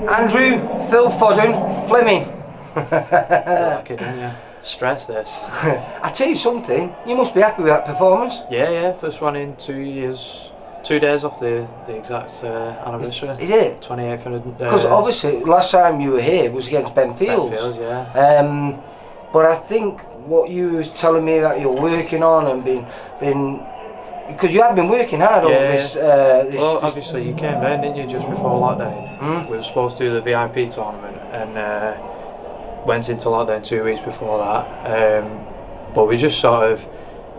Andrew, Phil Fodden, Fleming. Like it, didn't you? Stress this. I tell you something, you must be happy with that performance. Yeah, first one in 2 years, 2 days off the exact anniversary. Is it? 28th of Because obviously, last time you were here was against Ben Fields. Ben Fields, yeah. But I think what you was telling me that you're working on and been because you have been working hard over this. Well, obviously you came down, didn't you, just before lockdown? We were supposed to do the VIP tournament and went into lockdown 2 weeks before that. But we just sort of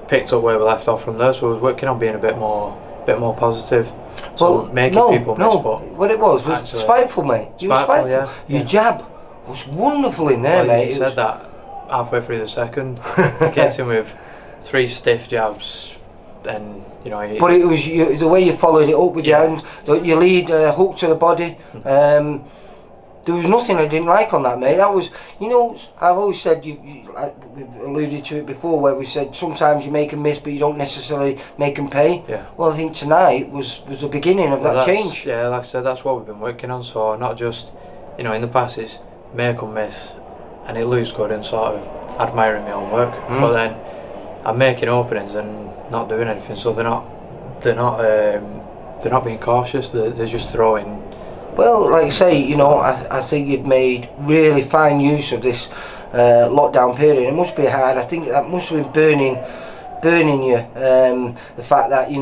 picked up where we left off from there. So I was working on being a bit more positive. So making people miss. But what it was spiteful, mate. You were spiteful. Yeah. Your jab was wonderful in there, mate. You said that halfway through the second. Gets him with 3 stiff jabs. And but it was the way you followed it up with your hands, your lead hook to the body. There was nothing I didn't like on that, mate. That was, I've always said, we've alluded to it before, where we said sometimes you make them miss, but you don't necessarily make them pay. Yeah. Well, I think tonight was the beginning of that change. Yeah, like I said, that's what we've been working on. So not just, in the past it's make them miss, and it looks good and sort of admiring my own work. But then I'm making openings and not doing anything, so they're not being cautious. They're just throwing. Well, like I say, I think you've made really fine use of this lockdown period. It must be hard. I think that must have been burning you. The fact that you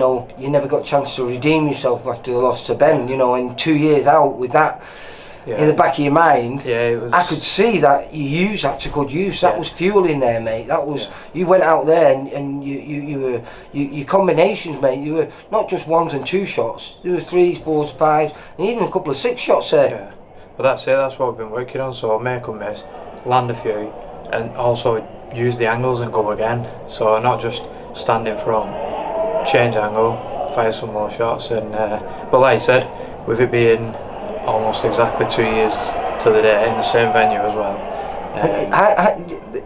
never got a chance to redeem yourself after the loss to Ben. And 2 years out with that. In the back of your mind, I could see that you used that to good use. That was fuel in there, mate. That was you went out there and your combinations, mate. You were not just 1s and 2 shots. There were 3s, 4s, 5s, and even a couple of 6 shots there. Yeah, but that's it. That's what we've been working on. So make them miss, land a few, and also use the angles and go again. So not just stand in front, change angle, fire some more shots, and but like I said, with it being almost exactly 2 years to the day in the same venue as well.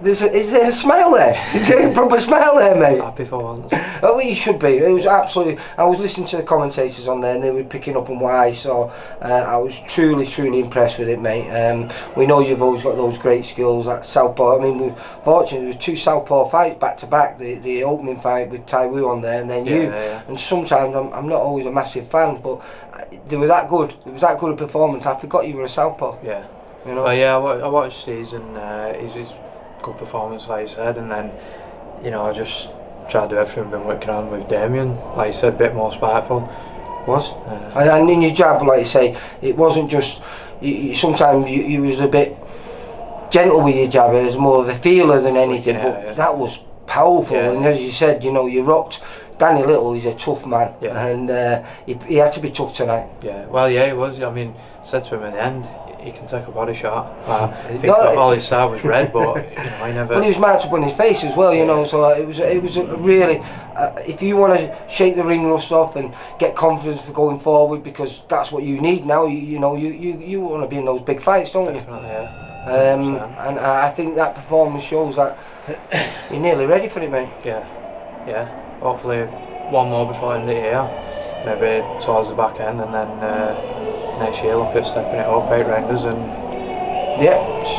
Is there a smile there? Is there a proper smile there, mate? Happy for once. Oh, you should be. It was absolutely. I was listening to the commentators on there, and they were picking up on what I saw. I was truly impressed with it, mate. We know you've always got those great skills at southpaw. I mean, we're fortunate. There was 2 southpaw fights back to back. The opening fight with Tai Wu on there, and then you. Yeah. And sometimes I'm not always a massive fan, but they were that good. It was that good a performance. I forgot you were a southpaw. Yeah. I watched these and his good performance, like you said, and then I just tried to do everything I've been working on with Damien. Like you said, a bit more spiteful. And in your jab, like you say, it wasn't just. Sometimes you was a bit gentle with your jab. It was more of a feeler than anything. But that was powerful. Yeah. And as you said, you rocked. Danny Little, he's a tough man, and he had to be tough tonight. Yeah, well, he was. I mean, I said to him at the end, he can take a body shot. I think all he saw was red, but I never. Well, he was marked up on his face as well, So it was a really. If you want to shake the ring rust off and get confidence for going forward, because that's what you need now. You want to be in those big fights, don't you? Definitely, yeah. And I think that performance shows that you're nearly ready for it, mate. Yeah. Hopefully one more before the end of the year, maybe towards the back end, and then next year look at stepping it up 8 rounders and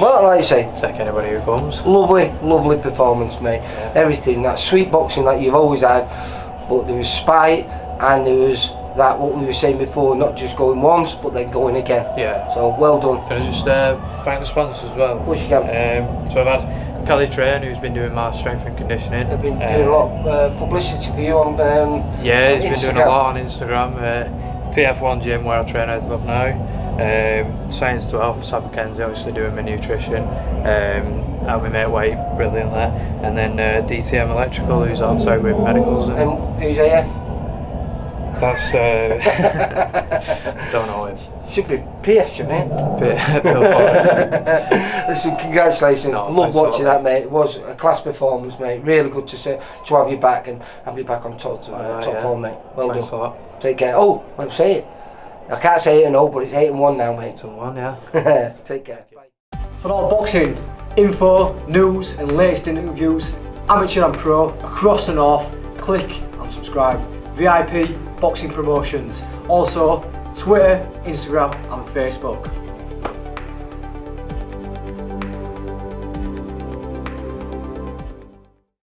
well, like you say, take anybody who comes. Lovely performance, mate. Everything, that sweet boxing that you've always had, but there was spite and there was that what we were saying before, not just going once but then going again. Yeah. So well done. Can I just thank the sponsors as well? Of course you can. So I've had Kelly Train, who's been doing my strength and conditioning. They've been doing a lot of publicity for you on he's been doing a lot on Instagram. TF1 Gym, where I train out of now. Science 12, Sam McKenzie, obviously doing my nutrition. Helped me make weight brilliantly. And then DTM Electrical, who's outside with medicals. And who's AF? That's don't know him. Should be PF, shouldn't it? Listen, congratulations. Love watching that, mate. It was a class performance, mate. Really good to have you back and have you back on top form, mate. Well Thanks done. A lot. Take care. Oh, let's say it. I can't say it but it's 8-1 now, mate. 8-1, yeah. Take care. For all boxing info, news and latest interviews, amateur and pro, across the north, click and subscribe. VIP Boxing Promotions. Also Twitter, Instagram and Facebook.